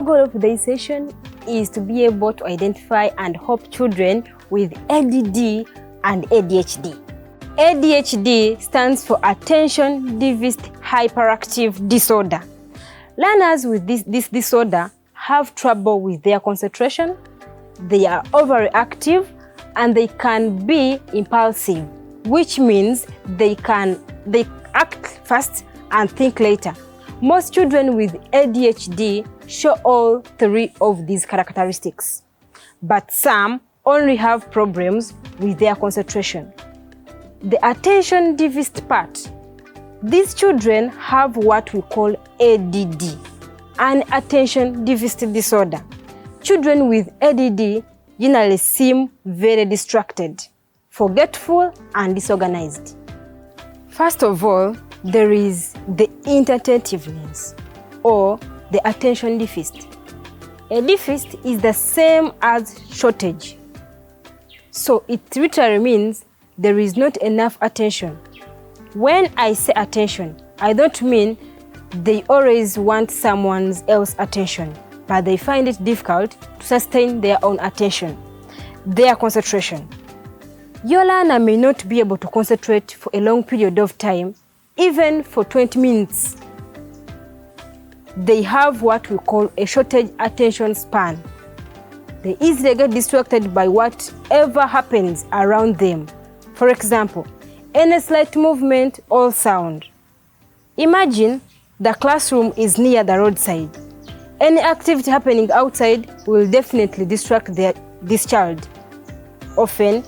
The goal of this session is to be able to identify and help children with ADD and ADHD. ADHD stands for Attention Deficit Hyperactive Disorder. Learners with this disorder have trouble with their concentration, they are overreactive, and they can be impulsive, which means they act fast and think later. Most children with ADHD show all three of these characteristics, but some only have problems with their concentration. The attention deficit part. These children have what we call ADD, an attention deficit disorder. Children with ADD generally seem very distracted, forgetful, and disorganized. First of all, there is the inattentiveness or the attention deficit. A deficit is the same as shortage. So it literally means there is not enough attention. When I say attention, I don't mean they always want someone else's attention, but they find it difficult to sustain their own attention, their concentration. Your learner may not be able to concentrate for a long period of time, even for 20 minutes. They have what we call a shortage attention span. They easily get distracted by whatever happens around them. For example, any slight movement or sound. Imagine the classroom is near the roadside. Any activity happening outside will definitely distract this child. Often,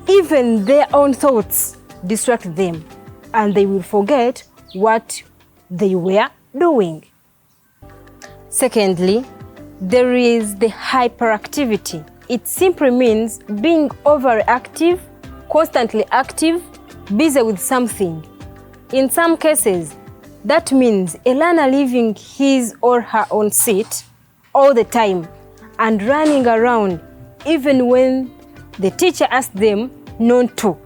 even their own thoughts distract them, and they will forget what they were doing. Secondly, there is the hyperactivity. It simply means being overactive, constantly active, busy with something. In some cases, that means a learner leaving his or her own seat all the time and running around even when the teacher asks them not to.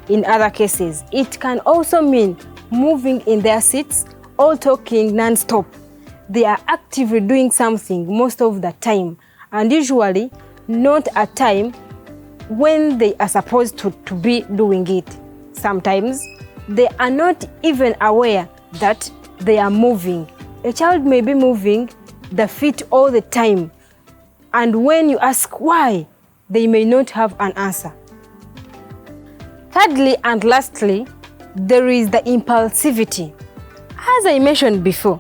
In other cases, it can also mean moving in their seats or talking non-stop. They are actively doing something most of the time, and usually not at time when they are supposed to be doing it. Sometimes they are not even aware that they are moving. A child may be moving the feet all the time, and when you ask why, they may not have an answer. Thirdly and lastly, there is the impulsivity. As I mentioned before,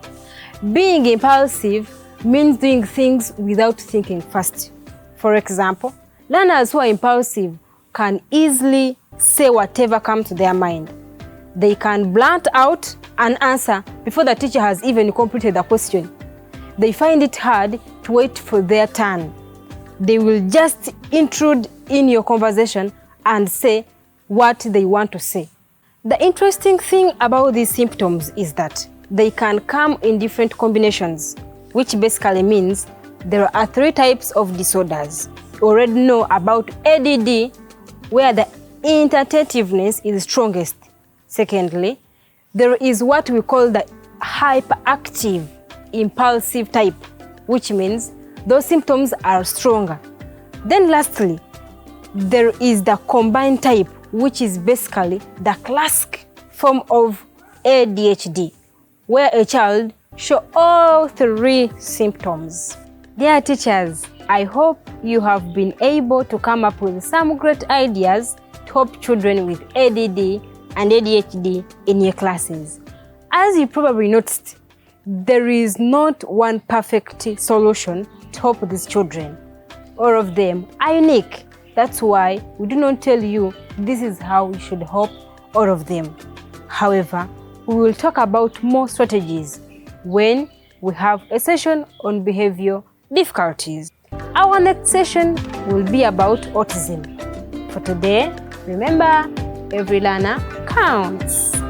being impulsive means doing things without thinking first. For example, learners who are impulsive can easily say whatever comes to their mind. They can blunt out an answer before the teacher has even completed the question. They find it hard to wait for their turn. They will just intrude in your conversation and say what they want to say. The interesting thing about these symptoms is that they can come in different combinations, which basically means there are three types of disorders. You already know about ADD, where the inattentiveness is strongest. Secondly, there is what we call the hyperactive, impulsive type, which means those symptoms are stronger. Then lastly, there is the combined type, which is basically the classic form of ADHD, where a child shows all three symptoms. Dear teachers, I hope you have been able to come up with some great ideas to help children with ADD and ADHD in your classes. As you probably noticed, there is not one perfect solution to help these children. All of them are unique. That's why we do not tell you this is how we should help all of them. However, we will talk about more strategies when we have a session on behavior difficulties. Our next session will be about autism. For today, remember, every learner counts.